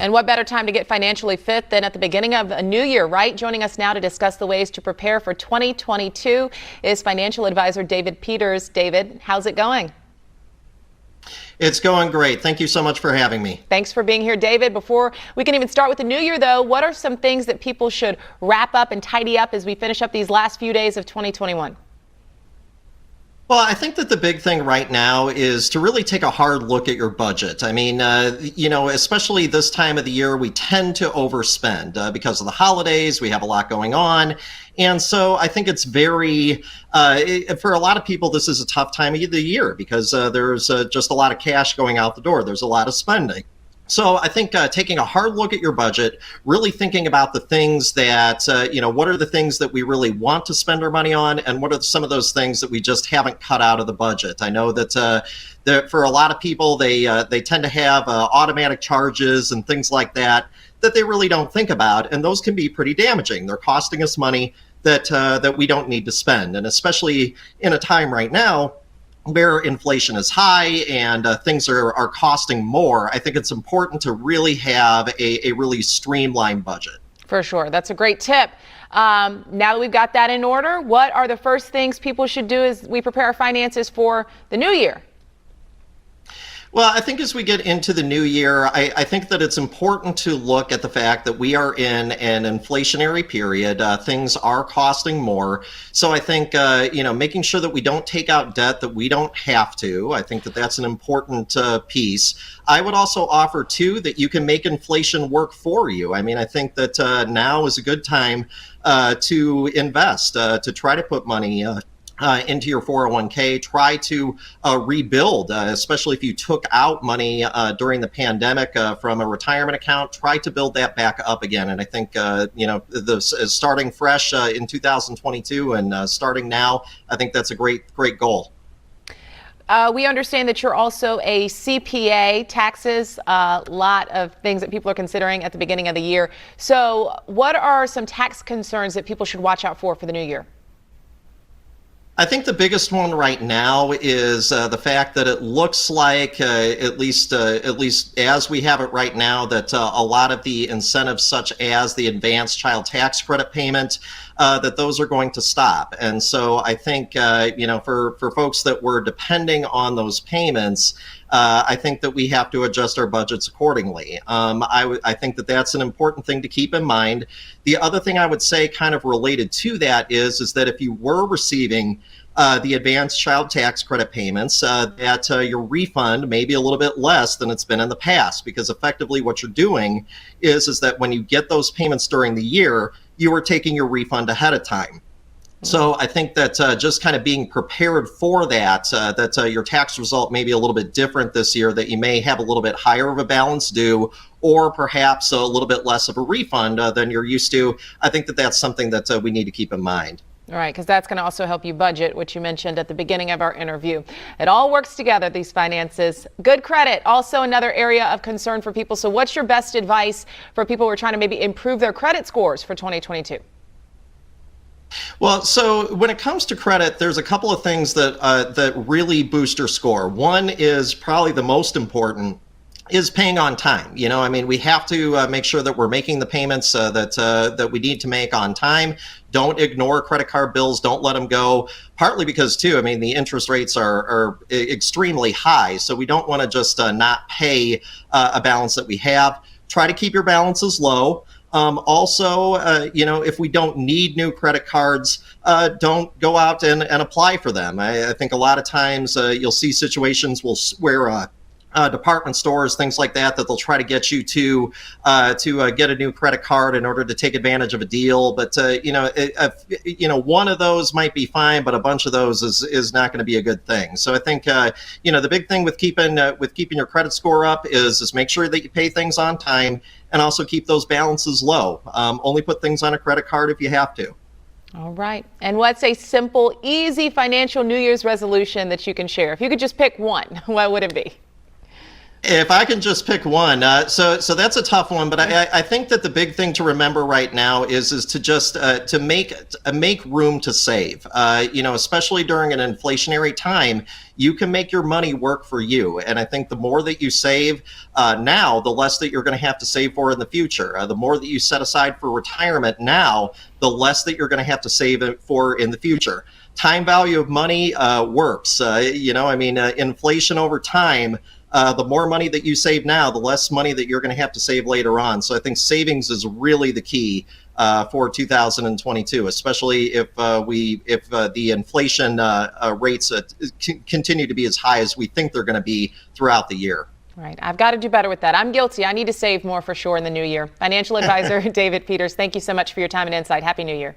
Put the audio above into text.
And what better time to get financially fit than at the beginning of a new year, right? Joining us now to discuss the ways to prepare for 2022 is financial advisor David Peters. David, how's it going? It's going great. Thank you so much for having me. Thanks for being here, David. Before we can even start with the new year, though, what are some things that people should wrap up and tidy up as we finish up these last few days of 2021? Well, I think that the big thing right now is to really take a hard look at your budget. I mean, especially this time of the year, we tend to overspend because of the holidays. We have a lot going on. And so I think it's for a lot of people, this is a tough time of the year because there's just a lot of cash going out the door. There's a lot of spending. So I think taking a hard look at your budget, really thinking about the things that, what are the things that we really want to spend our money on, and what are some of those things that we just haven't cut out of the budget. I know that for a lot of people, they tend to have automatic charges and things like that they really don't think about, and those can be pretty damaging. They're costing us money that we don't need to spend, and especially in a time right now where inflation is high and things are costing more, I think it's important to really have a really streamlined budget. For sure. That's a great tip. Now that we've got that in order, what are the first things people should do as we prepare our finances for the new year? Well, I think as we get into the new year, I think that it's important to look at the fact that we are in an inflationary period. Things are costing more. So I think, making sure that we don't take out debt that we don't have to. I think that that's an important piece. I would also offer, too, that you can make inflation work for you. I mean, I think that now is a good time to invest, to try to put money into your 401k, try to rebuild, especially if you took out money during the pandemic from a retirement account, try to build that back up again. And I think, starting fresh in 2022 and starting now, I think that's a great goal. We understand that you're also a CPA, taxes, a lot of things that people are considering at the beginning of the year. So what are some tax concerns that people should watch out for the new year? I think the biggest one right now is the fact that it looks like, at least as we have it right now, that a lot of the incentives, such as the advanced child tax credit payment, that those are going to stop. And so I think, for folks that were depending on those payments, I think that we have to adjust our budgets accordingly. I think that that's an important thing to keep in mind. The other thing I would say kind of related to that is that if you were receiving the advanced child tax credit payments, that your refund may be a little bit less than it's been in the past, because effectively what you're doing is that when you get those payments during the year, you are taking your refund ahead of time. So I think that just kind of being prepared for that, your tax result may be a little bit different this year, that you may have a little bit higher of a balance due, or perhaps a little bit less of a refund than you're used to. I think that that's something that we need to keep in mind. All right, because that's going to also help you budget, which you mentioned at the beginning of our interview. It all works together, these finances. Good credit, also another area of concern for people. So what's your best advice for people who are trying to maybe improve their credit scores for 2022? Well, so when it comes to credit, there's a couple of things that really boost your score. One is probably the most important, is paying on time. We have to make sure that we're making the payments that we need to make on time. Don't ignore credit card bills. Don't let them go. Partly because, too, the interest rates are extremely high. So we don't want to just not pay a balance that we have. Try to keep your balances low. If we don't need new credit cards, don't go out and apply for them. I think a lot of times you'll see situations where department stores, things like that they'll try to get you to get a new credit card in order to take advantage of a deal. But one of those might be fine, but a bunch of those is not going to be a good thing. So I think the big thing with keeping your credit score up is make sure that you pay things on time, and also keep those balances low. Only put things on a credit card if you have to. All right. And what's a simple, easy financial New Year's resolution that you can share? If you could just pick one, what would it be? If I can just pick one, so that's a tough one, but I think that the big thing to remember right now is to just to make room to save. Especially during an inflationary time, you can make your money work for you, and I think the more that you save now, the less that you're going to have to save for in the future. The more that you set aside for retirement now, the less that you're going to have to save for in the future. Time value of money works. Inflation over time. The more money that you save now, the less money that you're going to have to save later on. So I think savings is really the key for 2022, especially if the inflation rates continue to be as high as we think they're going to be throughout the year. Right. I've got to do better with that. I'm guilty. I need to save more for sure in the new year. Financial advisor David Peters, thank you so much for your time and insight. Happy New Year.